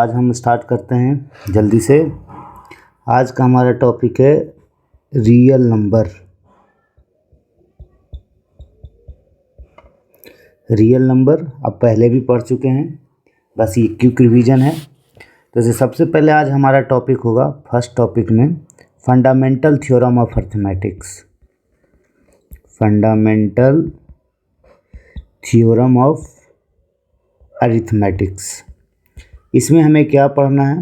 आज हम स्टार्ट करते हैं जल्दी से। आज का हमारा टॉपिक है रियल नंबर। रियल नंबर आप पहले भी पढ़ चुके हैं, बस ये क्विक रिवीजन है। तो सबसे पहले आज हमारा टॉपिक होगा, फर्स्ट टॉपिक में fundamental theorem of arithmetics. Fundamental theorem of arithmetics. इसमें हमें क्या पढ़ना है?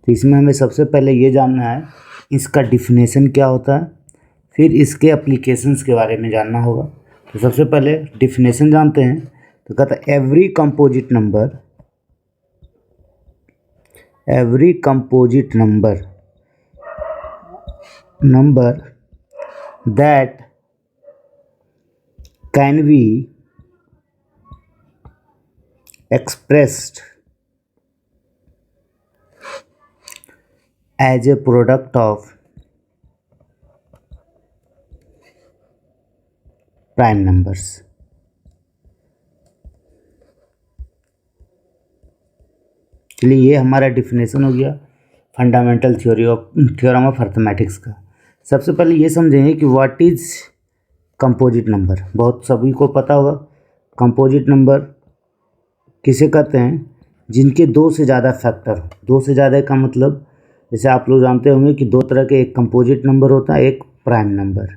तो इसमें हमें सबसे पहले ये जानना है इसका डिफिनेशन क्या होता है, फिर इसके एप्लीकेशंस के बारे में जानना होगा। तो सबसे पहले डिफिनेशन जानते हैं। तो कहता है every composite number that can B expressed as a product of prime numbers। चलिए, ये हमारा डिफिनेशन हो गया फंडामेंटल थ्योरम ऑफ अर्थमेटिक्स का। सबसे पहले ये समझेंगे कि व्हाट इज कंपोजिट नंबर। बहुत सभी को पता होगा कंपोजिट नंबर किसे कहते हैं, जिनके दो से ज़्यादा फैक्टर। दो से ज़्यादा का मतलब, जैसे आप लोग जानते होंगे कि दो तरह के, एक कंपोजिट नंबर होता है, एक प्राइम नंबर।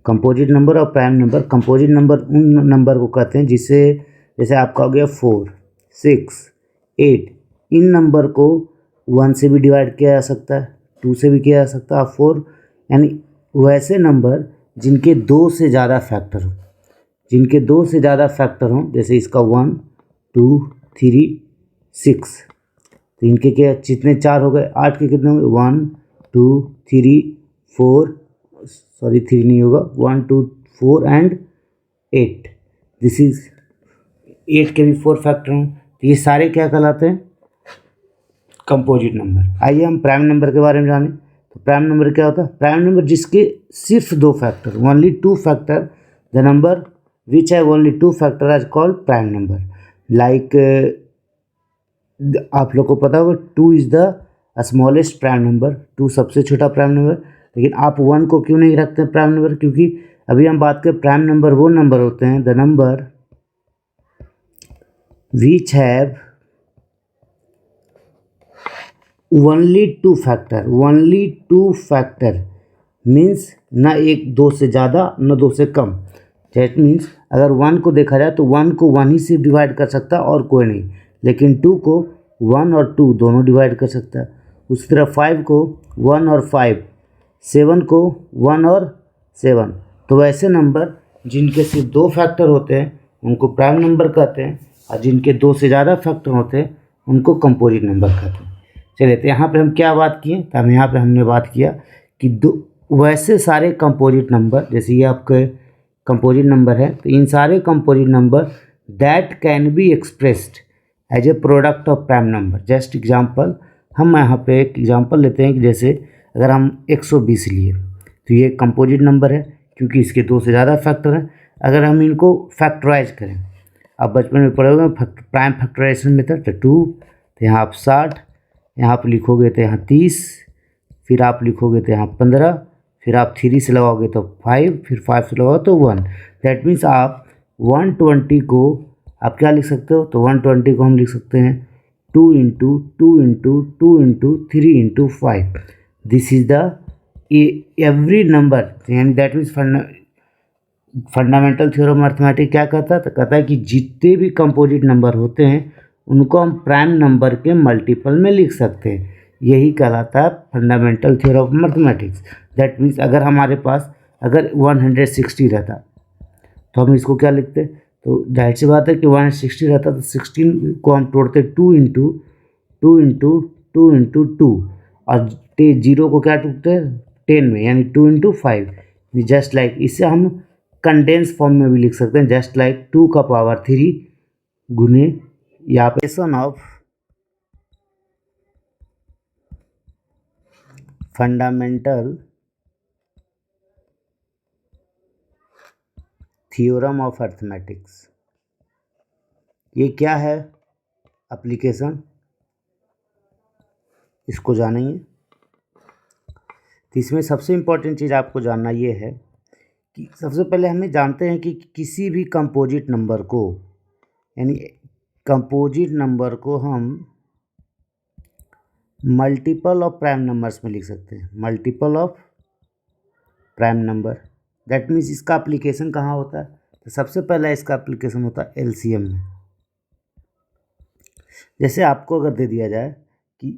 कंपोजिट नंबर और प्राइम नंबर। कंपोजिट नंबर उन नंबर को कहते हैं जिसे, जैसे आपका हो गया 4, 6, 8, इन नंबर को 1 से भी डिवाइड किया जा सकता है, 2 से भी किया जा सकता है, 4, यानी वैसे नंबर जिनके दो से ज़्यादा फैक्टर हो। जिनके दो से ज़्यादा फैक्टर हों, जैसे इसका 1, 2, 3, 6, तो इनके क्या जितने 4 हो गए, 8 के कितने होंगे, 1, 2, 3, 4, सॉरी 3 नहीं होगा, 1, 2, 4 एंड 8। दिस इज 8 के भी 4 फैक्टर हों, तो ये सारे क्या कहलाते हैं, कंपोजिट नंबर। आइए हम प्राइम नंबर के बारे में जानें। तो प्राइम नंबर क्या होता है? प्राइम नंबर जिसके सिर्फ दो factor, only 2 factor, the number which have only 2 factor are called prime number. Like आप लोग को पता होगा 2 is the smallest prime number. 2 सबसे छोटा प्राइम नंबर। लेकिन आप 1 को क्यों नहीं रखते प्राइम नंबर? क्योंकि अभी हम बात करें प्राइम नंबर वो नंबर होते हैं, the number which have only 2 factor. Only 2 factor means ना एक दो से ज़्यादा न दो से कम। दैट मीन्स अगर 1 को देखा जाए तो 1 को 1 ही से डिवाइड कर सकता है और कोई नहीं, लेकिन 2 को 1 और 2 दोनों डिवाइड कर सकता है। उसी तरह 5 को 1 और 5, 7 को 1 और 7। तो वैसे नंबर जिनके सिर्फ 2 फैक्टर होते हैं उनको प्राइम नंबर कहते हैं, और जिनके 2 से ज़्यादा फैक्टर होते हैं उनको कंपोजिट नंबर कहते हैं। चलिए, तो यहाँ पे हम क्या बात किए? तो हम यहाँ पे हमने बात किया कि दो वैसे सारे कंपोजिट नंबर, जैसे ये आपके कंपोजिट नंबर है, तो इन सारे composite number that can be expressed as a product of prime number. Just example, हम यहाँ पे एक एग्जांपल लेते हैं कि जैसे अगर हम 120 लिए, तो ये कंपोजिट नंबर है क्योंकि इसके दो से ज़्यादा फैक्टर हैं। अगर हम इनको फैक्टराइज करें, आप बचपन में पढ़े हुए प्राइम फैक्टराइजेशन मेथड, तो 2, तो यहाँ आप 60, यहाँ आप लिखोगे तो यहाँ 30, फिर आप लिखोगे तो यहाँ 15, फिर आप 3 से लगाओगे तो 5, फिर 5 से लगाओगे तो 1। दैट मीन्स आप 120 को आप क्या लिख सकते हो? तो 120 को हम लिख सकते हैं 2 into 2 into 2 into 3 into 5। This is the every number, यानी that means fundamental theorem arithmetic क्या कहता है? तो कहता है कि जितने भी कंपोजिट नंबर होते हैं उनको हम प्राइम नंबर के मल्टीपल में लिख सकते हैं। यही कहलाता है fundamental theorem of mathematics. That means अगर हमारे पास अगर 160 रहता तो हम इसको क्या लिखते? तो जाहिर सी बात है कि 160 रहता तो 16 को हम तोड़ते 2 इंटू 2 इंटू 2 इंटू 2, और 0 को क्या टूटते 10 में, यानी 2 इंटू 5। जस्ट लाइक इससे हम कंडेंस फॉर्म में भी लिख सकते हैं, जस्ट लाइक 2 का पावर 3 गुने यहाँ पे of fundamental theorem of arithmetics. ये क्या है? एप्लीकेशन, इसको जानेंगे। तो इसमें सबसे इम्पोर्टेंट चीज़ आपको जानना ये है कि सबसे पहले हमें जानते हैं कि किसी भी कंपोजिट नंबर को, यानी कंपोजिट नंबर को हम मल्टीपल ऑफ प्राइम नंबर्स में लिख सकते हैं। Multiple of prime number, that means इसका एप्लीकेशन कहाँ होता है? तो सबसे पहला इसका एप्लीकेशन होता है एलसीएम में। जैसे आपको अगर दे दिया जाए कि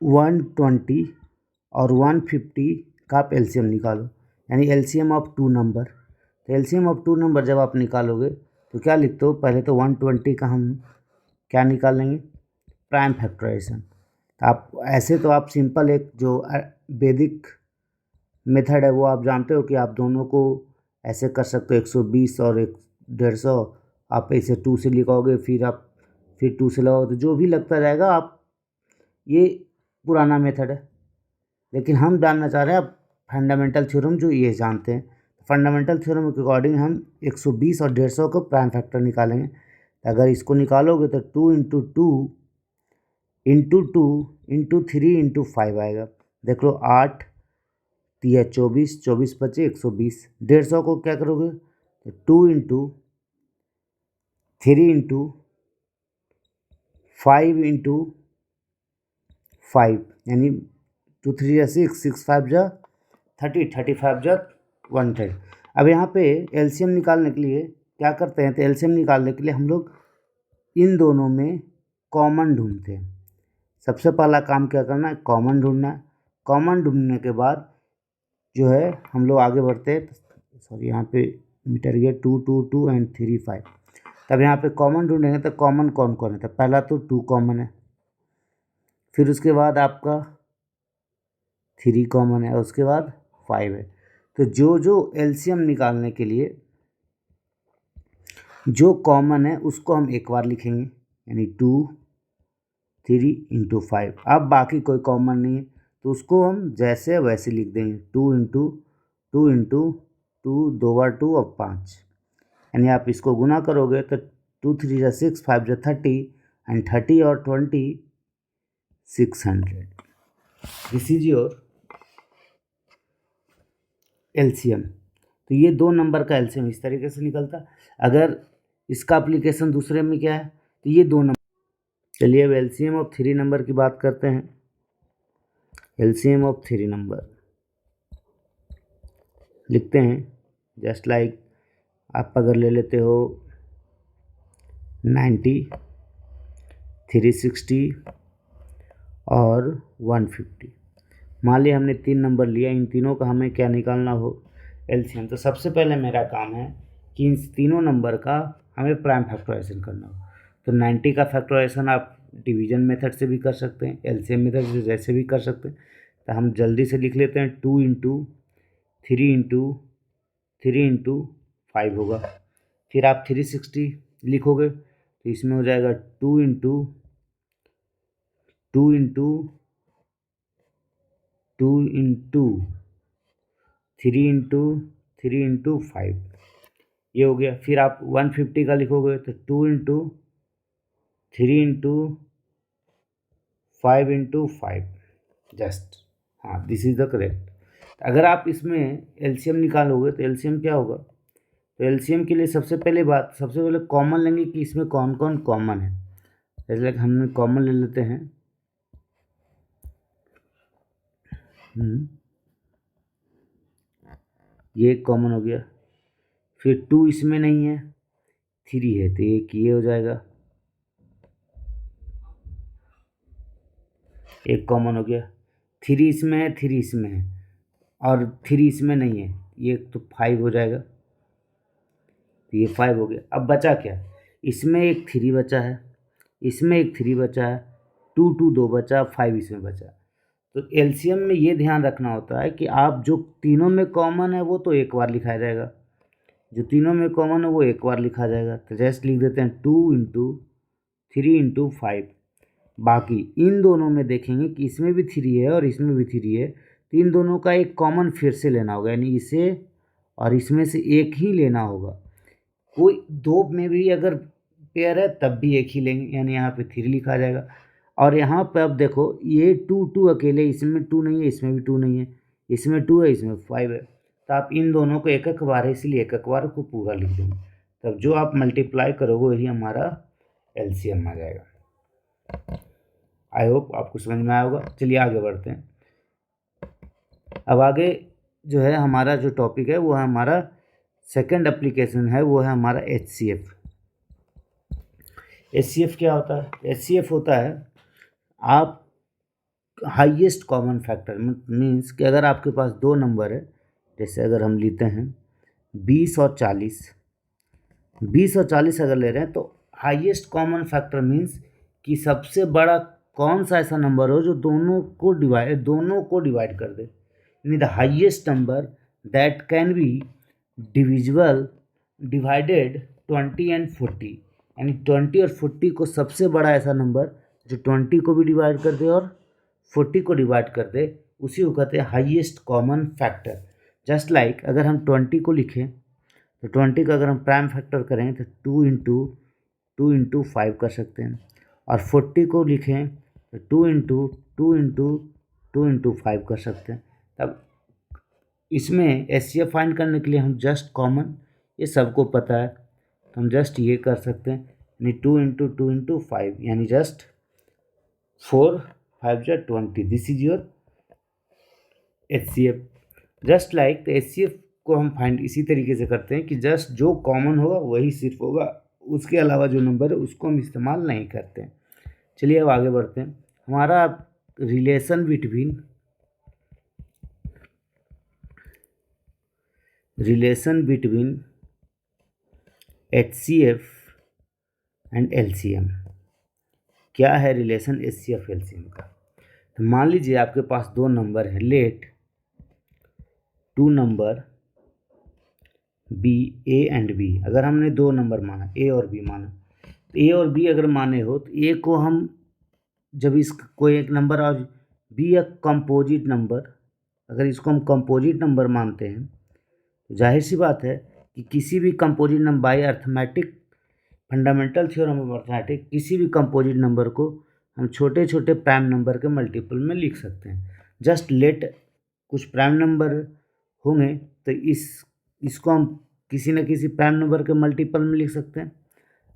120 और 150 का आप एलसीएम निकालो, यानी एलसीएम ऑफ टू नंबर। तो एलसीएम ऑफ टू नंबर जब आप निकालोगे तो क्या लिखते हो? पहले तो 120 का हम क्या निकालेंगे? Prime factorisation. तो आप ऐसे तो आप सिंपल एक जो वैदिक मेथड है वो आप जानते हो कि आप दोनों को ऐसे कर सकते हो, 120 और 150। आप इसे 2 से लिखोगे, फिर 2 से लगाओगे, तो जो भी लगता जाएगा आप, ये पुराना मेथड है। लेकिन हम जानना चाह रहे हैं अब फंडामेंटल थ्योरम जो ये जानते हैं। फंडामेंटल थ्योरम के अकॉर्डिंग हम 120 और 150 को प्राइम फैक्टर निकालेंगे। अगर इसको निकालोगे तो 2 इंटू 2 इंटू 2 इंटू 3 इंटू 5 आएगा। देख लो, 8 3 24, 24 बचे 120। 150 को क्या करोगे? तो 2 इंटू 3 इंटू 5 इंटू 5, यानी 2 3 या 6, 6 5 जा 30, 35 जा 110। अब यहाँ पे एलसीएम निकालने के लिए क्या करते हैं? तो एलसीएम निकालने के लिए हम लोग इन दोनों में कॉमन ढूंढते हैं। सबसे पहला काम क्या करना है? कॉमन ढूंढना है। कॉमन ढूंढने के बाद जो है हम लोग आगे बढ़ते हैं। सॉरी, यहाँ पे मीटर गया 2 2 2 एंड 3 5। तब यहाँ पे कॉमन ढूंढेंगे तो कॉमन कौन कौन है? तो पहला तो 2 कॉमन है, फिर उसके बाद आपका 3 कॉमन है, और उसके बाद 5 है। तो जो एलसीएम निकालने के लिए जो कॉमन है उसको हम एक बार लिखेंगे, यानी 2 3 इंटू 5। अब बाकी कोई कॉमन नहीं है तो उसको हम जैसे वैसे लिख देंगे, 2 इंटू 2 इंटू 2, 2 बार 2 और 5। यानी आप इसको गुना करोगे तो 2 3 जा 6, 5 जा 30 एंड 30 और 20 600। This is your LCM. तो ये दो नंबर का एलसीएम इस तरीके से निकलता। अगर इसका एप्लीकेशन दूसरे में क्या है? तो ये दो नंबर। चलिए अब एलसीएम ऑफ 3 नंबर की बात करते हैं। एलसीएम ऑफ 3 नंबर लिखते हैं जस्ट लाइक, आप अगर ले लेते हो 90, 360 और 150। मान लिया हमने 3 नंबर लिया, इन तीनों का हमें क्या निकालना हो? एलसीएम। तो सबसे पहले मेरा काम है कि इन तीनों नंबर का हमें प्राइम फैक्टराइजेशन करना हो। तो 90 का फैक्टराइजेशन आप डिवीजन मेथड से भी कर सकते हैं, एलसीएम मेथड से जैसे भी कर सकते हैं। तो हम जल्दी से लिख लेते हैं, 2 इंटू 3 इंटू 3 इंटू 5 होगा। फिर आप 360 लिखोगे तो इसमें हो जाएगा 2 into 2 into 2 into 3 into 3 into 5, ये हो गया। फिर आप 150 का लिखोगे तो 2 इंटू 3 इंटू 5 इंटू 5 जस्ट। हाँ, दिस इज द करेक्ट। अगर आप इसमें एलसीएम निकालोगे तो एलसीएम क्या होगा? तो एलसीएम के लिए सबसे पहले कॉमन लेंगे कि इसमें कौन कौन कॉमन है। जैसे लाइक हमने कॉमन ले लेते हैं, ये कॉमन हो गया। फिर 2 इसमें नहीं है, 3 है, तो ये हो जाएगा, एक कॉमन हो गया। 3 इसमें है, 3 इसमें है, और 3 इसमें नहीं है, ये तो 5 हो जाएगा। तो ये 5 हो गया। अब बचा क्या? इसमें एक 3 बचा है, इसमें एक 3 बचा है, 2 2 2 बचा, 5 इसमें बचा। तो एलसीएम में ये ध्यान रखना होता है कि आप जो तीनों में कॉमन है वो तो एक बार लिखा जाएगा, जो तीनों में कॉमन है वो एक बार लिखा जाएगा। तो जैसे लिख देते हैं 2 इंटू 3 इंटू 5। बाकी इन दोनों में देखेंगे कि इसमें भी 3 है और इसमें भी 3 है, तो इन दोनों का एक कॉमन फिर से लेना होगा, यानी इसे और इसमें से एक ही लेना होगा। कोई दो में भी अगर पेयर है तब भी एक ही लेंगे, यानी यहाँ पे 3 लिखा जाएगा। और यहाँ पे अब देखो ये 2 अकेले, इसमें 2 नहीं है, इसमें भी 2 नहीं है, इसमें 2 है, इसमें 5 है, तो आप इन दोनों को एक एक बार है, इसलिए एक एक बार को पूरा लिख देंगे। तब जो आप मल्टीप्लाई करोगे वही हमारा एलसीएम आ जाएगा। आई होप आपको समझ में आया होगा। चलिए आगे बढ़ते हैं। अब आगे जो है हमारा जो टॉपिक है वो है हमारा सेकंड एप्लीकेशन है, वो है हमारा एचसीएफ। एचसीएफ क्या होता है? एचसीएफ होता है आप हाईएस्ट कॉमन फैक्टर, मीन्स कि अगर आपके पास दो नंबर है, जैसे अगर हम लेते हैं 20 और 40, 20 और 40 अगर ले रहे हैं तो हाईएस्ट कॉमन फैक्टर मीन्स कि सबसे बड़ा कौन सा ऐसा नंबर हो जो दोनों को डिवाइड कर दे, यानी the highest number that can be divisible divided 20 and 40, यानी 20 और 40 को सबसे बड़ा ऐसा नंबर जो 20 को भी डिवाइड कर दे और 40 को डिवाइड कर दे, उसी को कहते हैं highest common factor. Just like अगर हम 20 को लिखें तो 20 का अगर हम प्राइम फैक्टर करें तो 2 इंटू 5 कर सकते हैं, और 40 को लिखें तो 2 इंटू 5 कर सकते हैं। तब इसमें एचसीएफ फाइंड करने के लिए हम जस्ट कॉमन, ये सबको पता है, तो हम जस्ट ये कर सकते हैं, यानी 2 इंटू 5 यानी जस्ट 4 5 जा 20, this is your HCF. Just like तो एचसीएफ को हम फाइंड इसी तरीके से करते हैं कि जस्ट जो कॉमन होगा वही सिर्फ होगा, उसके अलावा जो नंबर है उसको हम इस्तेमाल नहीं करते हैं। चलिए अब आगे बढ़ते हैं। हमारा relation between HCF and LCM क्या है? रिलेशन एचसीएफ एलसीएम का, तो मान लीजिए आपके पास दो नंबर है, let two number be, a and b. अगर हमने दो नंबर माना, ए और बी माना, तो ए और बी अगर माने हो तो ए को हम जब इस कोई एक नंबर और बी एक कंपोजिट नंबर, अगर इसको हम कंपोजिट नंबर मानते हैं तो जाहिर सी बात है कि किसी भी composite number by arithmetic fundamental theorem of arithmetic किसी भी कंपोजिट नंबर को हम छोटे छोटे प्राइम नंबर के मल्टीपल में लिख सकते हैं। जस्ट लेट कुछ प्राइम नंबर होंगे तो इसको हम किसी न किसी प्राइम नंबर के मल्टीपल में लिख सकते हैं,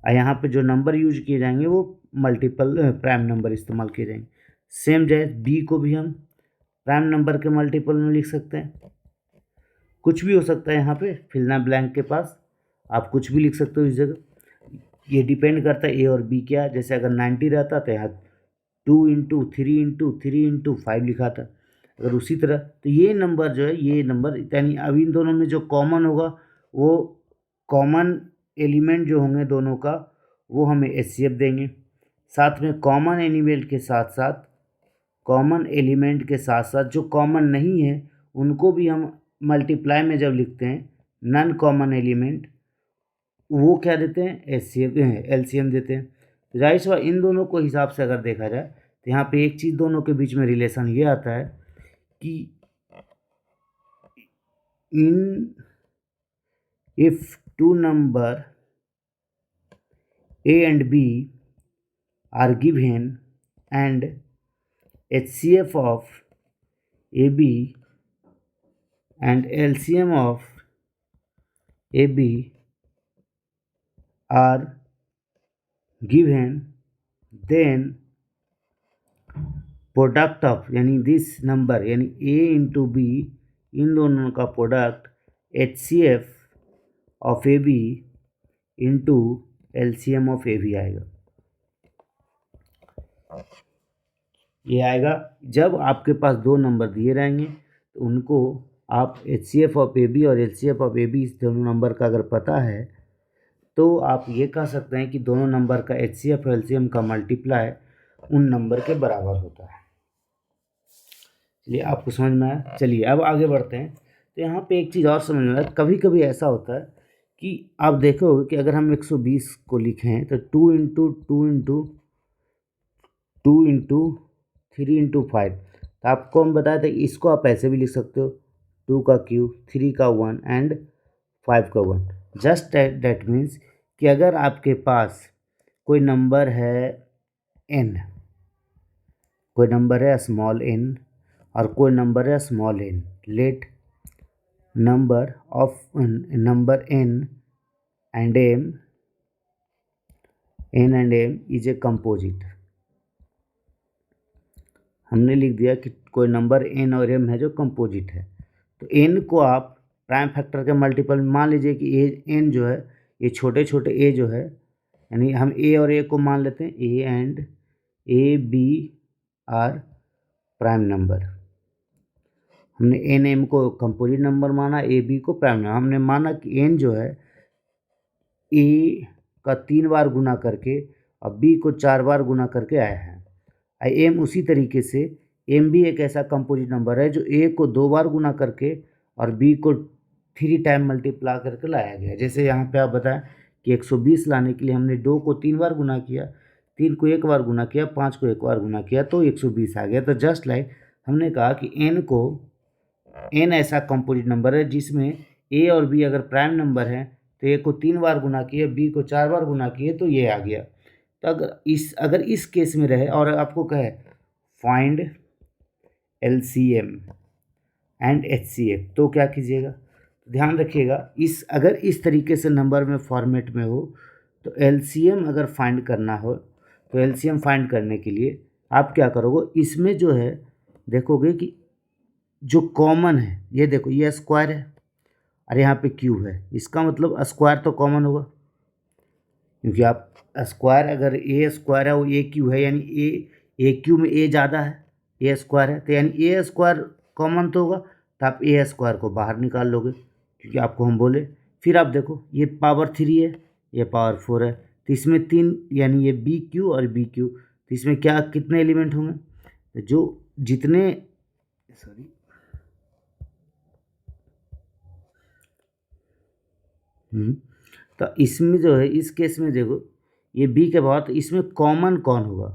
और यहाँ पे जो नंबर यूज किए जाएंगे वो मल्टीपल प्राइम नंबर इस्तेमाल किए जाएंगे। सेम जैसे बी को भी हम प्राइम नंबर के मल्टीपल में लिख सकते हैं, कुछ भी हो सकता है, यहाँ पे फिलना ब्लैंक के पास आप कुछ भी लिख सकते हो इस जगह, ये डिपेंड करता है ए और बी क्या है। जैसे अगर 90 रहता तो यहाँ 2 इंटू 3 इंटू 5 लिखा था। अगर उसी तरह तो ये नंबर जो है, ये नंबर यानी अब इन दोनों में जो कॉमन होगा वो कॉमन एलिमेंट जो होंगे दोनों का वो हमें एचसीएफ देंगे। साथ में कॉमन एलिमेंट के साथ साथ जो कॉमन नहीं है उनको भी हम मल्टीप्लाई में जब लिखते हैं नॉन कॉमन एलिमेंट, वो क्या देते हैं? एचसीएफ एलसीएम देते हैं। तो जाहिर सी बात इन दोनों को हिसाब से अगर देखा जाए तो यहाँ पे एक चीज़ दोनों के बीच में रिलेशन ये आता है कि if two number a and b are given and HCF of a b and LCM of a b are given, then product of यानी दिस नंबर यानी ए इंटू बी, इन दोनों का product HCF of a b into LCM of a b आएगा। ये आएगा जब आपके पास दो नंबर दिए रहेंगे तो उनको आप एचसीएफ ऑफ ए बी और एलसीएफ ऑफ ए बी इस दोनों नंबर का अगर पता है तो आप ये कह सकते हैं कि दोनों नंबर का एचसीएफ और एलसीएम का मल्टीप्लाई उन नंबर के बराबर होता है। चलिए आपको समझ में आया। चलिए अब आगे बढ़ते हैं। तो यहाँ पे एक चीज़ और समझ में आया, कभी कभी ऐसा होता है कि आप देखोगे कि अगर हम 120 को लिखें तो 2 इंटू 3 इंटू 5, तो आपको हम बताए थे इसको आप ऐसे भी लिख सकते हो 2 का क्यूब, 3 का 1 एंड 5 का 1। जस्ट दैट मीन्स कि अगर आपके पास कोई नंबर है n, कोई नंबर है स्मॉल n और कोई नंबर है small n, let number of number n and m is a composite. हमने लिख दिया कि कोई नंबर n और m है जो कंपोजिट है, तो n को आप प्राइम फैक्टर के मल्टीपल मान लीजिए कि ए n जो है ये छोटे छोटे a जो है, यानी हम a और a को मान लेते हैं, a and a b are prime number. हमने एन एम को कंपोजिट नंबर माना, ए बी को प्राइम नंबर। हमने माना कि एन जो है ए का 3 बार गुना करके और बी को 4 बार गुना करके आया है। एम उसी तरीके से एम भी एक ऐसा कंपोजिट नंबर है जो ए को 2 बार गुना करके और बी को 3 टाइम मल्टीप्लाई करके लाया गया। जैसे यहाँ पे आप बताएं कि 120 लाने के लिए हमने 2 को 3 बार गुना किया, 3 को 1 बार गुना किया, 5 को 1 बार गुना किया तो 120 आ गया। तो जस्ट लाइक हमने कहा कि एन ऐसा कंपोजिट नंबर है जिसमें ए और बी अगर प्राइम नंबर है तो ए को 3 बार गुना किए, बी को 4 बार गुना किए तो ये आ गया। तो अगर इस केस में रहे और आपको कहे फाइंड एलसीएम एंड एचसीएफ तो क्या कीजिएगा, ध्यान रखिएगा अगर इस तरीके से नंबर में फॉर्मेट में हो तो एलसीएम अगर फाइंड करना हो तो एलसीएम फाइंड करने के लिए आप क्या करोगे, इसमें जो है देखोगे कि जो कॉमन है ये देखो ये स्क्वायर है और यहाँ पे क्यूब है, इसका मतलब स्क्वायर तो कॉमन होगा, क्योंकि आप स्क्वायर अगर ए स्क्वायर है वो ए क्यू है, यानी ए क्यू में ए ज़्यादा है, ए स्क्वायर है तो यानी ए स्क्वायर कॉमन तो होगा, तो आप ए स्क्वायर को बाहर निकाल लोगे क्योंकि आपको हम बोले। फिर आप देखो ये पावर 3 है, ये पावर 4 है, तो इसमें 3 यानी ये बी क्यू और बी क्यू, तो इसमें क्या कितने एलिमेंट होंगे, तो जो जितने तो इसमें जो है इस केस में देखो ये बी के बाद इसमें कॉमन कौन होगा,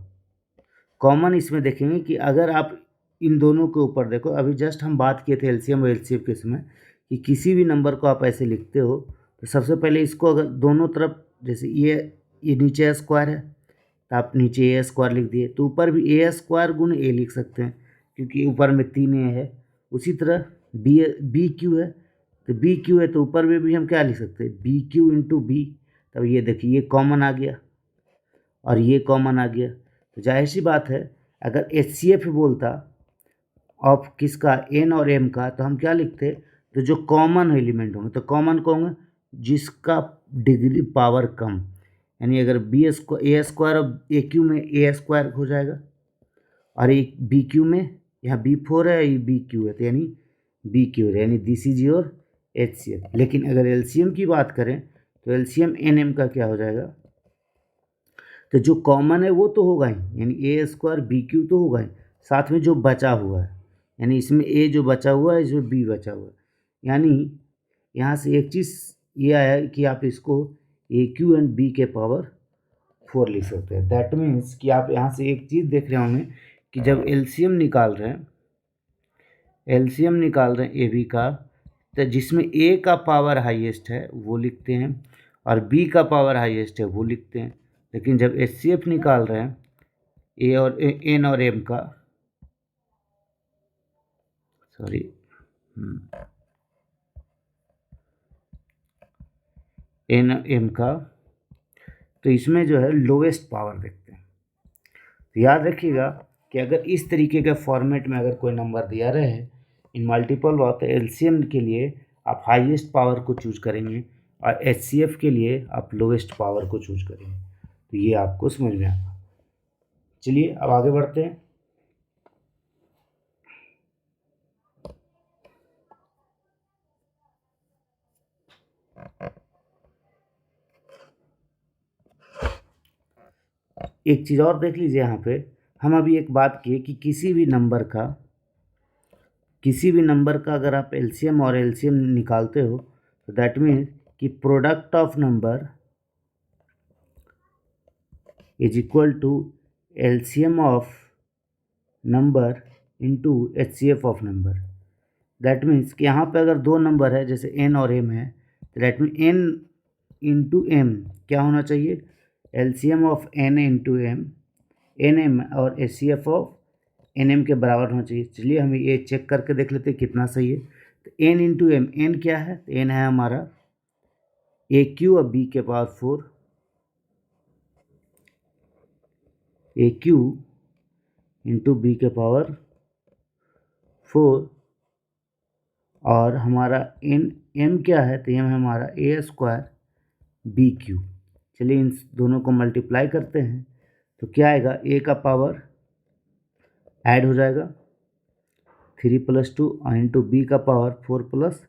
कॉमन इसमें देखेंगे कि अगर आप इन दोनों के ऊपर देखो, अभी जस्ट हम बात किए थे एलसीएम और एलसीएफ के समय कि किसी भी नंबर को आप ऐसे लिखते हो तो सबसे पहले इसको अगर दोनों तरफ जैसे ये नीचे स्क्वायर है तो आप नीचे ए स्क्वायर लिख दिए, तो ऊपर भी ए स्क्वायर गुण ए लिख सकते हैं क्योंकि ऊपर में 3 ए है। उसी तरह बी क्यू है तो बी क्यू है तो ऊपर में भी हम क्या लिख सकते हैं, बी क्यू इंटू बी। तब ये देखिए ये कॉमन आ गया और ये कॉमन आ गया, तो जाहिर सी बात है अगर एच सी एफ बोलता ऑफ किसका एन और एम का तो हम क्या लिखते, तो जो कॉमन एलिमेंट होंगे तो कॉमन कौन होंगे जिसका डिग्री पावर कम, यानी अगर ए स्क्वायर और ए क्यू में ए स्क्वायर हो जाएगा और एक बी क्यू में यहाँ B4 है ये बी क्यू है तो यानी बी क्यू है, यानी this is your H C F. लेकिन अगर एलसीएम की बात करें तो एलसीएम एन एम का क्या हो जाएगा, तो जो कॉमन है वो तो होगा ही, यानी ए स्क्वायर बी क्यू तो होगा ही, साथ में जो बचा हुआ है यानी इसमें ए जो बचा हुआ है इसमें बी बचा हुआ है, यानी यहाँ से एक चीज़ ये आया कि आप इसको ए क्यू एंड बी के पावर 4 लिख सकते हैं। दैट मीन्स कि आप यहाँ से एक चीज़ देख रहे होंगे कि जब एलसीएम निकाल रहे हैं ए बी का, तो जिसमें ए का पावर हाईएस्ट है वो लिखते हैं और बी का पावर हाईएस्ट है वो लिखते हैं। लेकिन जब एचसीएफ निकाल रहे हैं ए और एन और एम का, सॉरी एन एम का, तो इसमें जो है लोवेस्ट पावर देखते हैं। तो याद रखिएगा कि अगर इस तरीके के फॉर्मेट में अगर कोई नंबर दिया रहे इन मल्टीपल बात तो एलसीएम के लिए आप हाईएस्ट पावर को चूज करेंगे और एचसीएफ के लिए आप लोवेस्ट पावर को चूज करेंगे, तो ये आपको समझ में आएगा। चलिए अब आगे बढ़ते हैं। एक चीज़ और देख लीजिए, यहाँ पे हम अभी एक बात किए कि किसी भी नंबर का अगर आप एलसीएम और एलसीएम निकालते हो तो दैट मीन्स कि product of number is equal to LCM of number into HCF of number. That means कि यहाँ पे अगर दो नंबर है जैसे एन और एम है तो that mean n into m क्या होना चाहिए, LCM of n into m, n m और HCF ऑफ NM के बराबर होना चाहिए। चलिए हम ये चेक करके देख लेते हैं कितना सही है। तो n इंटू एम, एन क्या है? तो n है हमारा AQ और B के पावर 4, AQ इंटू B के पावर 4, और हमारा m क्या है? तो m है हमारा A² BQ। चलिए इन दोनों को मल्टीप्लाई करते हैं तो क्या आएगा? a का पावर ऐड हो जाएगा 3 + 2 इंटू बी का पावर 4 +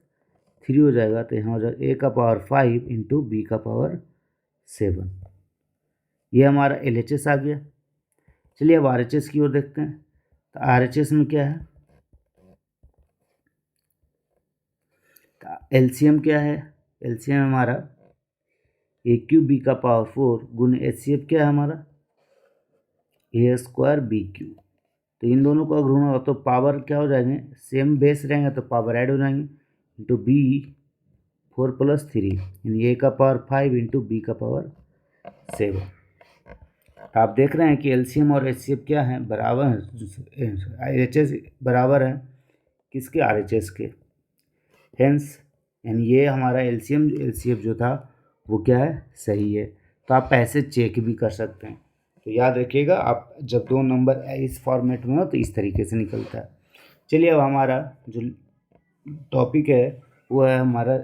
3 हो जाएगा, तो यहाँ हो जाएगा a का पावर 5 इंटू बी का पावर 7। ये हमारा LHS आ गया। चलिए अब RHS की ओर देखते हैं। तो RHS में क्या है? LCM क्या है? LCM हमारा AQ B का पावर 4 गुण HCF क्या है हमारा? A² BQ। तो इन दोनों को अगर होगा तो पावर क्या हो जाएंगे? सेम बेस रहेंगे तो पावर ऐड हो जाएंगे, इंटू B 4 + 3 यानी a का पावर 5 इंटू बी का पावर 7। आप देख रहे हैं कि LCM और HCF क्या है? बराबर है। RHS बराबर है किसके? RHS के। हेंस यानी ये हमारा LCM LCF जो था वो क्या है? सही है। तो आप ऐसे चेक भी कर सकते हैं। तो याद रखिएगा, आप जब दो नंबर इस फॉर्मेट में हो तो इस तरीके से निकलता है। चलिए अब हमारा जो टॉपिक है वो है हमारा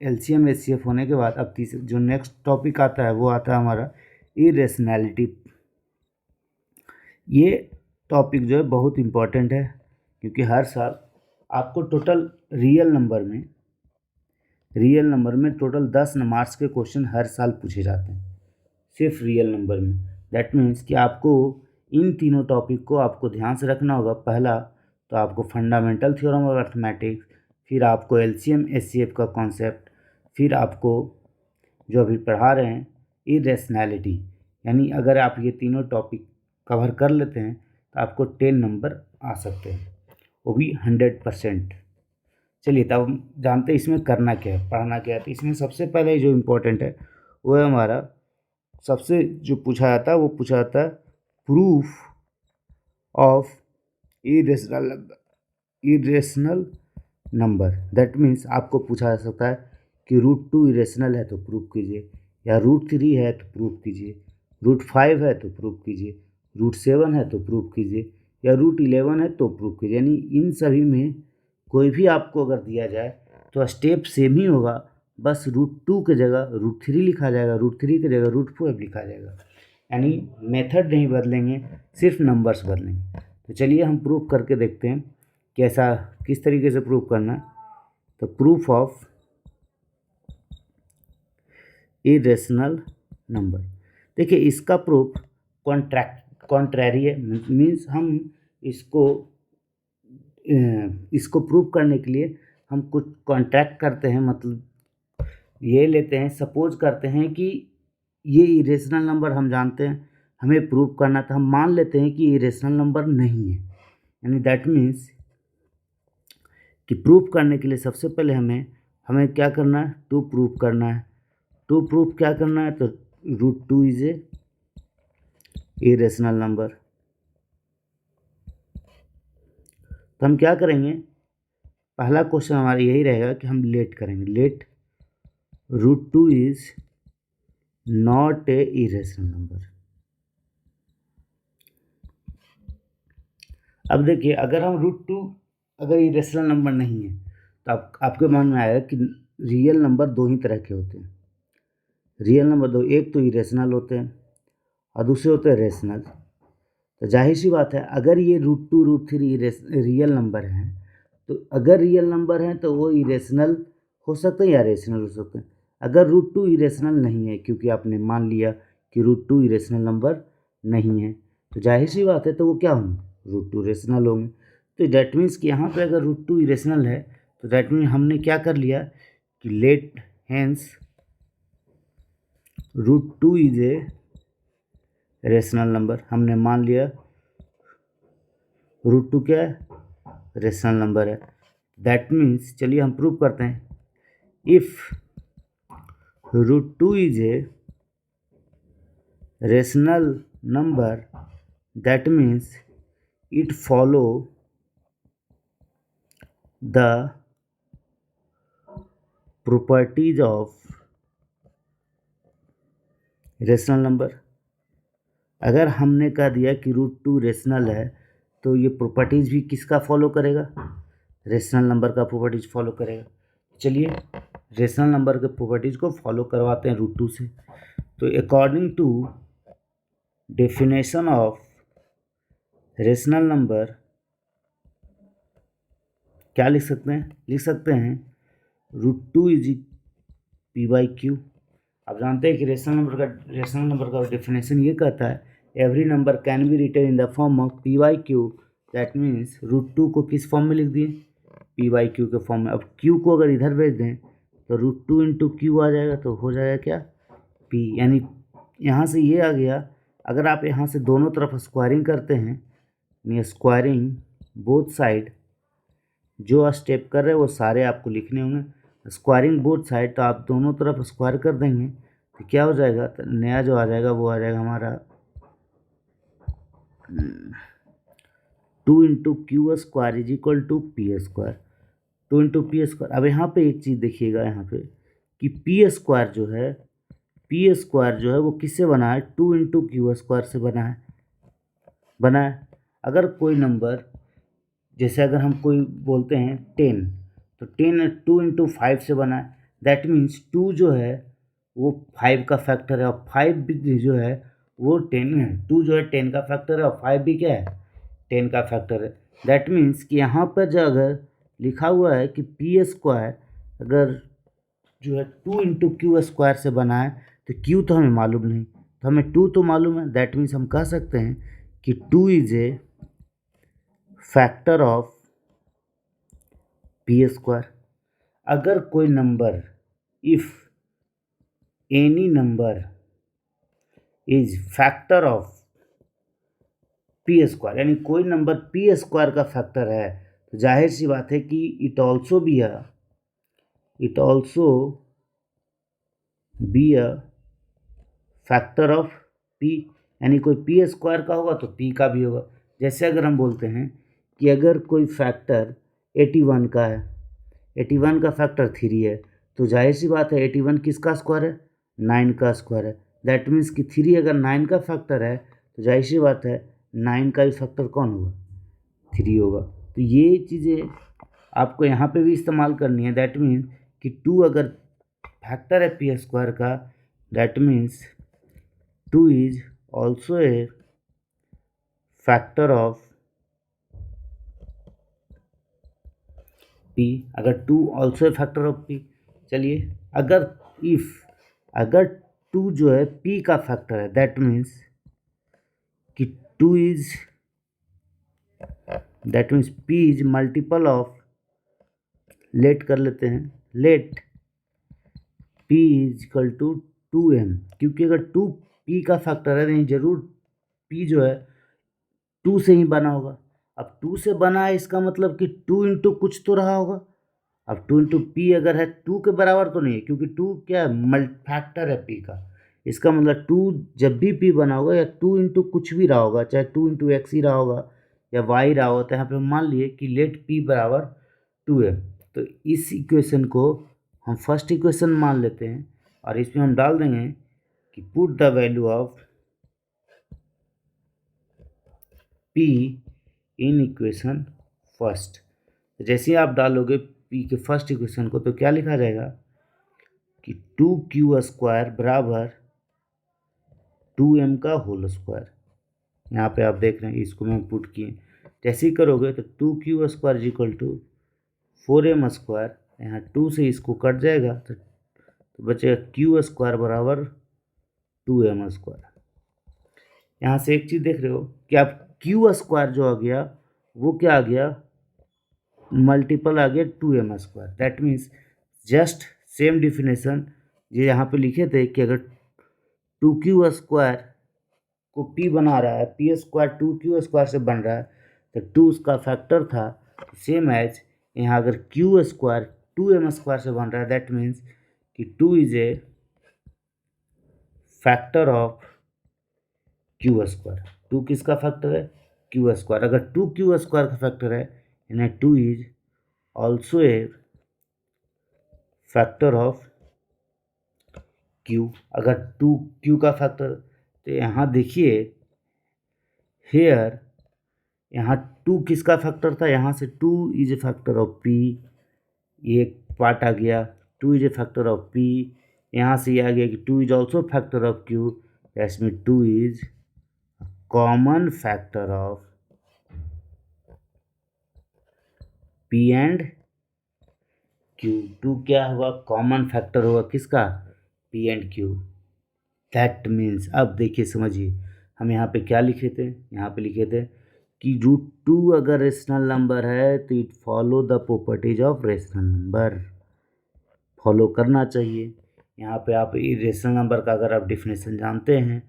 LCM HCF होने के बाद अब तीसरा जो नेक्स्ट टॉपिक आता है वो आता है हमारा इरेशनैलिटी। ये टॉपिक जो है बहुत इम्पॉर्टेंट है, क्योंकि हर साल आपको टोटल रियल नंबर में टोटल 10 मार्क्स के क्वेश्चन हर साल पूछे जाते हैं, सिर्फ रियल नंबर में। दैट मीन्स कि आपको इन तीनों टॉपिक को आपको ध्यान से रखना होगा। पहला तो आपको फंडामेंटल थ्योरम ऑफ मैथमेटिक्स, फिर आपको LCM HCF का कॉन्सेप्ट, फिर आपको जो अभी पढ़ा रहे हैं इरेशनैलिटी। यानी अगर आप ये तीनों टॉपिक कवर कर लेते हैं तो आपको 10 नंबर आ सकते हैं, वो भी 100%। चलिए तब हम जानते हैं इसमें करना क्या है, पढ़ना क्या है। तो इसमें सबसे पहले जो इम्पोर्टेंट है वो है हमारा, सबसे जो पूछा जाता है वो पूछा जाता है proof of irrational number. That means आपको पूछा जा सकता है कि √2 इरेशनल है तो प्रूफ कीजिए, या √3 है तो प्रूफ कीजिए, √5 है तो प्रूफ कीजिए, √7 है तो प्रूफ कीजिए, या √11 है तो प्रूफ कीजिए। यानी इन सभी में कोई भी आपको अगर दिया जाए तो स्टेप सेम ही होगा, बस √2 की जगह √3 लिखा जाएगा, √3 की जगह √4 लिखा जाएगा। यानी मेथड नहीं बदलेंगे, सिर्फ नंबर्स बदलेंगे। तो चलिए हम प्रूफ करके देखते हैं कैसा, किस तरीके से प्रूफ करना है। तो प्रूफ ऑफ इरेशनल नंबर, देखिए इसका प्रूफ कॉन्ट्रैरी है। मीन्स हम इसको प्रूफ करने के लिए हम कुछ कॉन्ट्रैक्ट करते हैं, मतलब ये लेते हैं, सपोज करते हैं कि ये इरेशनल नंबर हम जानते हैं, हमें प्रूफ करना था, हम मान लेते हैं कि इरेशनल नंबर नहीं है। यानी दैट मीन्स कि प्रूफ करने के लिए सबसे पहले हमें क्या करना है? टू प्रूफ करना है। टू प्रूफ क्या करना है? तो √2 इज ए इरेशनल नंबर। तो हम क्या करेंगे? पहला क्वेश्चन हमारा यही रहेगा कि हम लेट करेंगे, let √2 is not a irrational number. अब देखिए अगर हम √2 अगर इरेशनल नंबर नहीं है तो आपके मन में आएगा कि रियल नंबर दो ही तरह के होते हैं। रियल नंबर दो, एक तो इरेशनल होते हैं और दूसरे होते हैं रेशनल। तो जाहिर सी बात है अगर ये √2 √3 रियल नंबर हैं, तो अगर रियल नंबर हैं तो वो इरेशनल हो सकते हैं या रेशनल हो सकते हैं। अगर √2 इरेशनल नहीं है, क्योंकि आपने मान लिया कि √2 इरेशनल नंबर नहीं है, तो जाहिर सी बात है तो वो क्या होंगे? √2 रेशनल होंगे। तो डैट मीन्स कि यहाँ पे अगर √2 इरेशनल है तो डैट मीन्स हमने क्या कर लिया कि let hence √2 is a rational number. हमने मान लिया √2 क्या है? रेशनल नंबर है। दैट मीन्स चलिए हम प्रूव करते हैं, if √2 is a rational number, that means it follow the properties of rational number. अगर हमने कह दिया कि √2 रेशनल है तो ये प्रॉपर्टीज़ भी किसका फॉलो करेगा, रेशनल नंबर का प्रॉपर्टीज़ फॉलो करेगा। चलिए रेशनल नंबर के प्रॉपर्टीज़ को फॉलो करवाते हैं √2 से। तो according to definition of rational number क्या लिख सकते हैं, लिख सकते हैं √2 इज p/q। आप जानते हैं कि रेशनल नंबर का डेफिनेशन ये कहता है every number can be written in the form of p/q। That means √2 को किस फॉर्म में लिख दिए, p/q के फॉर्म में। अब q को अगर इधर भेज दें तो √2 इंटू क्यू आ जाएगा, तो हो जाएगा क्या p, यानी यहाँ से ये आ गया। अगर आप यहाँ से दोनों तरफ स्क्वायरिंग करते हैं, यानी स्क्वायरिंग बोथ साइड, जो स्टेप कर रहे हैं वो सारे आपको लिखने होंगे। स्क्वायरिंग बोथ साइड, तो आप दोनों तरफ स्क्वायर कर देंगे तो क्या हो जाएगा, तो नया जो आ जाएगा वो आ जाएगा हमारा 2 into q square is equal to p square, 2 into p square. अब यहाँ पे एक चीज़ देखिएगा यहाँ पे कि पी स्क्वायर जो है वो किससे बना है, 2 इंटू क्यू स्क्वायर से बना है। अगर कोई नंबर, जैसे अगर हम कोई बोलते हैं 10, तो 10 2 इंटू 5 से बना है। दैट मीन्स 2 जो है वो 5 का फैक्टर है और 5 भी जो है वो 10 है। 2 जो है 10 का फैक्टर है और 5 भी क्या है, 10 का फैक्टर है। दैट मीन्स कि यहाँ पर जो अगर लिखा हुआ है कि पी स्क्वायर अगर जो है 2 इंटू क्यू स्क्वायर से बना है, तो क्यू तो हमें मालूम नहीं, तो हमें 2 तो मालूम है। दैट मीन्स हम कह सकते हैं कि 2 is A factor of P square. अगर कोई number, if any number is factor of P square, यानी कोई नंबर पी स्क्वायर का फैक्टर है, तो जाहिर सी बात है कि it also be a factor of P, यानी कोई पी स्क्वायर का होगा तो पी का भी होगा। जैसे अगर हम बोलते हैं कि अगर कोई फैक्टर 81 का है, 81 का फैक्टर 3 है, तो जाहिर सी बात है 81 किसका स्क्वायर है, 9 का स्क्वायर है। दैट मीन्स कि 3 अगर 9 का फैक्टर है तो जाहिर सी बात है 9 का भी फैक्टर कौन होगा, 3 होगा। तो ये चीज़ें आपको यहाँ पे भी इस्तेमाल करनी है। दैट मीन्स कि 2 अगर फैक्टर है पी स्क्वायर का, that means 2 is also a factor of P. अगर 2 also a factor of P. चलिए अगर 2 जो है p का फैक्टर है, दैट मीन्स कि 2 is p is multiple of, let कर लेते हैं, let p is equal to 2m, क्योंकि अगर 2 p का फैक्टर है नहीं, जरूर p जो है 2 से ही बना होगा। अब 2 से बना है इसका मतलब कि 2 इंटू कुछ तो रहा होगा। अब 2 इंटू पी अगर है 2 के बराबर तो नहीं है, क्योंकि 2 क्या है, फैक्टर है p का। इसका मतलब 2 जब भी p बना होगा या 2 इंटू कुछ भी रहा होगा, चाहे 2 इंटू एक्स ही रहा होगा या y रहा होगा, तो यहाँ पे मान लिए कि लेट p बराबर 2m। तो इस इक्वेशन को हम फर्स्ट इक्वेशन मान लेते हैं और इसमें हम डाल देंगे कि put the value of p in equation first. जैसे ही आप डालोगे p के फर्स्ट इक्वेशन को, तो क्या लिखा जाएगा कि 2q स्क्वायर बराबर 2m का होल स्क्वायर। यहाँ पे आप देख रहे हैं इसको मैं पुट किए, जैसे ही करोगे तो 2q square is equal to 4m square, यहाँ 2 से इसको कट जाएगा तो बचेगा q स्क्वायर बराबर 2m स्क्वायर। यहाँ से एक चीज़ देख रहे हो कि आप q स्क्वायर जो आ गया वो क्या आ गया, मल्टीपल आ गया 2m square. That means just same definition ये यहाँ पे लिखे थे कि अगर 2q स्क्वायर को p बना रहा है, p स्क्वायर 2q स्क्वायर से बन रहा है, तो 2 उसका फैक्टर था, सेम एज यहाँ अगर q स्क्वायर 2m स्क्वायर से बन रहा है, दैट मीन्स कि 2 is A factor of Q square. 2 किसका फैक्टर है? Q square. अगर 2 क्यू स्क्वायर का फैक्टर है यानी 2 is also a factor of Q. अगर 2 क्यू का फैक्टर, तो यहाँ देखिए हेयर, यहाँ 2 किसका फैक्टर था? यहाँ से 2 is A factor of P, ये एक पार्ट आ गया। 2 is A factor of P, यहाँ से ये आ गया कि 2 is also factor of Q, इसमें 2 is common factor of p and Q. 2 क्या हुआ? कॉमन फैक्टर होगा किसका? P and Q. That means, अब देखिए समझिए, हम यहाँ पे क्या लिखे थे? यहाँ पे लिखे थे कि √2 अगर रेशनल नंबर है तो it follow the properties of rational number, follow करना चाहिए। यहाँ पे आप रेशनल नंबर का अगर आप डिफिनेशन जानते हैं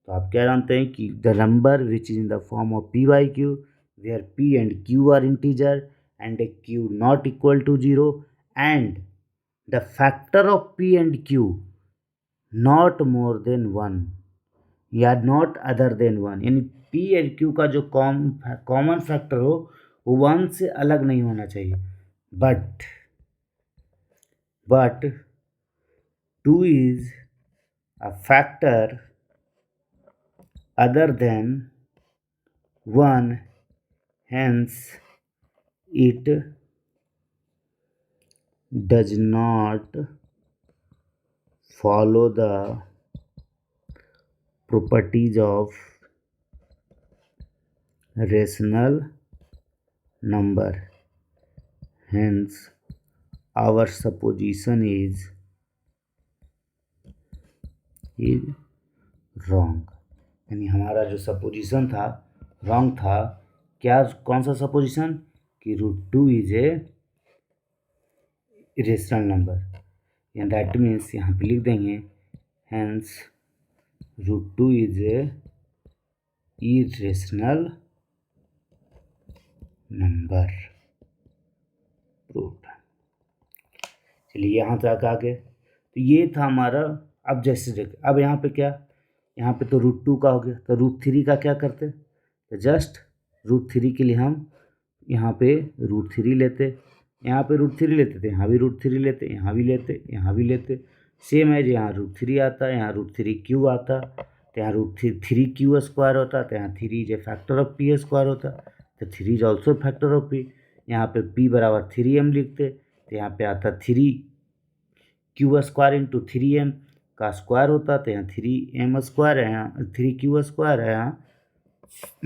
तो आप क्या जानते हैं कि the number which is in the form of p by q where p and q are integer and a q not equal to 0 and the factor of p and q not more than 1 या not other than 1, यानी P and Q का जो common factor हो वो 1 से अलग नहीं होना चाहिए। But 2 is a factor other than 1, hence it does not follow the properties of rational number, hence our supposition is wrong. यानी हमारा जो सपोजिशन था रॉन्ग था। क्या? कौन सा सपोजिशन? कि √2 इज ए इरेशनल नंबर, या दैट मीन्स यहाँ पे लिख देंगे hence √2 is a irrational number. Proved. चलिए यहाँ तक आ गए। तो ये था हमारा। अब जैसे देख, अब यहाँ पे क्या, यहाँ पे तो √2 का हो गया, तो √3 का क्या करते? तो जस्ट √3 के लिए हम यहाँ पे √3 लेते, यहाँ पे √3 लेते थे, यहाँ भी √3 लेते, यहाँ भी लेते, यहाँ भी लेते। सेम है जो यहाँ √3 आता, यहाँ √3 आता, तो यहाँ √3 क्यू स्क्वायर होता, तो यहाँ 3 is A factor of P square होता, तो 3 is also factor of P. यहाँ पे p बराबर 3m लिखते, तो यहाँ पे आता 3 क्यू स्क्वायर इंटू 3m का स्क्वायर होता, तो यहाँ 3m स्क्वायर है, यहाँ 3 क्यू स्क्वायर है, यहाँ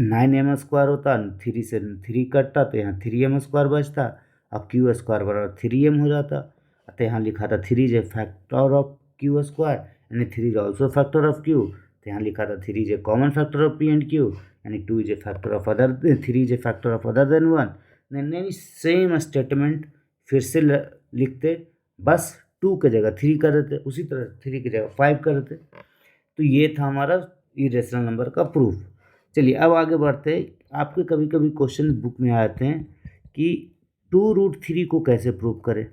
9m स्क्वायर होता, 3 से 3 कटता, तो यहाँ 3m स्क्वायर बचता, और क्यू स्क्वायर बराबर 3m हो जाता। तो यहाँ लिखा था 3 is A factor of Q square, यानी 3 is also factor of Q, तो यहाँ लिखा था 3 is A common factor of p and Q, यानी 2 is A factor of other, 3 is A factor of other than 1। नहीं, सेम स्टेटमेंट फिर से लिखते, बस 2 की जगह 3 कर देते, उसी तरह 3 की जगह 5 कर देते। तो ये था हमारा इरेशनल नंबर का प्रूफ। चलिए अब आगे बढ़ते हैं। आपके कभी कभी क्वेश्चन बुक में आते हैं कि 2√3 को कैसे प्रूव करें,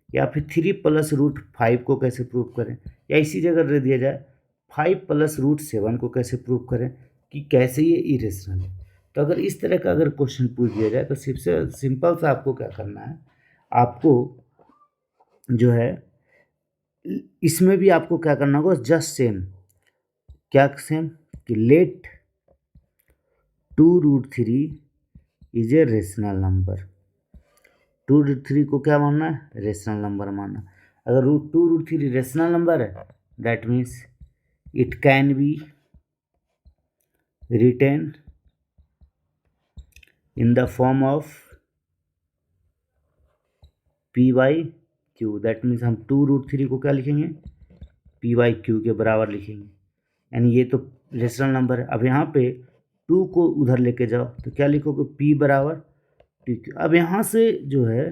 या फिर 3 + √5 को कैसे प्रूव करें, या इसी जगह दे दिया जाए 5 + √7 को कैसे प्रूव करें कि कैसे ये इरेशनल है। तो अगर इस तरह का अगर क्वेश्चन पूछ दिया जाए तो सबसे सिंपल सा आपको क्या करना है, आपको जो है इसमें भी आपको क्या करना होगा, जस्ट सेम, क्या सेम कि let 2√3 is a rational number. 2√3 को क्या मानना है? रेशनल नंबर मानना। अगर 2√3 रेशनल नंबर है, that means it can be written in the form of p by q. That means हम 2√3 को क्या लिखेंगे? p बाई क्यू के बराबर लिखेंगे, यानी ये तो रेशनल नंबर है। अब यहाँ पे 2 को उधर लेके जाओ तो क्या लिखोगे? p बराबर q। अब यहाँ से जो है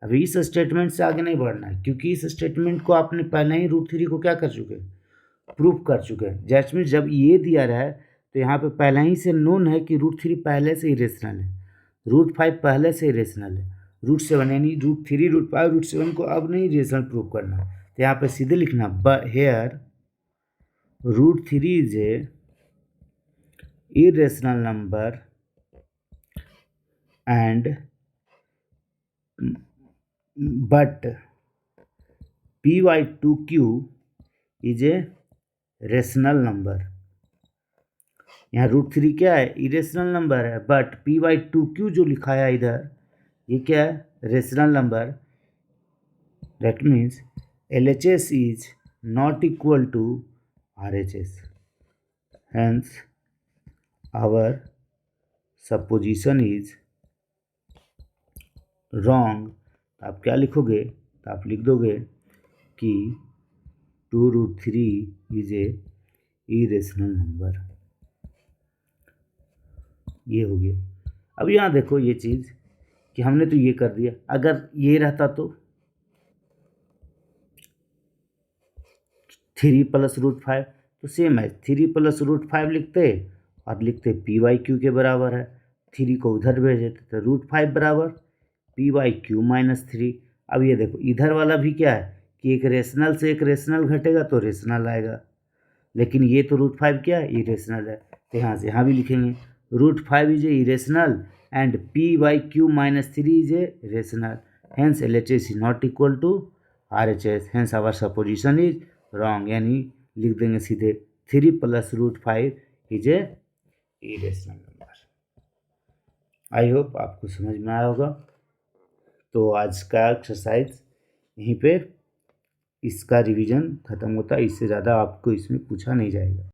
अभी इस स्टेटमेंट से आगे नहीं बढ़ना है, क्योंकि इस स्टेटमेंट को आपने पहले ही √3 को क्या कर चुके हैं? प्रूफ कर चुके हैं। जैसे मीन जब ये दिया रहा है तो यहाँ पे पहले ही से नोन है कि √3 पहले से ही रेशनल है, √5 पहले से ही रेशनल है, √7 यानी √3 √5 √7 को अब नहीं रेशनल प्रूव करना। तो यहाँ पे सीधे लिखना here √3 is a irrational number and but p by 2q is a rational number. यहाँ √3 क्या है, इरेशनल नंबर है, बट p बाई 2q जो लिखा है इधर, ये क्या है, rational number. That means LHS is not equal to RHS, hence our supposition is wrong. आप क्या लिखोगे, तो आप लिख दोगे कि 2√3 इज ए इरेशनल नंबर। ये हो गया। अब यहाँ देखो ये चीज़ कि हमने तो ये कर दिया, अगर ये रहता तो 3 + √5, तो सेम है, 3 + √5 लिखते और लिखते p बाई क्यू के बराबर है, 3 को उधर भेज देते तो √5 बराबर p बाई क्यू -3। अब ये देखो इधर वाला भी क्या है कि एक रेशनल से एक रेशनल घटेगा तो रेशनल आएगा, लेकिन ये तो √5 क्या है, इरेशनल है, तो यहाँ से यहाँ भी लिखेंगे √5 is a irrational and p by q -3 is a rational, hence LHS is not equal to RHS, hence our supposition is wrong. यानी लिख देंगे सीधे 3 + √5 is a irrational number. I hope आपको समझ में आया होगा। तो आज का एक्सरसाइज यहीं पे इसका रिवीजन ख़त्म होता है, इससे ज़्यादा आपको इसमें पूछा नहीं जाएगा।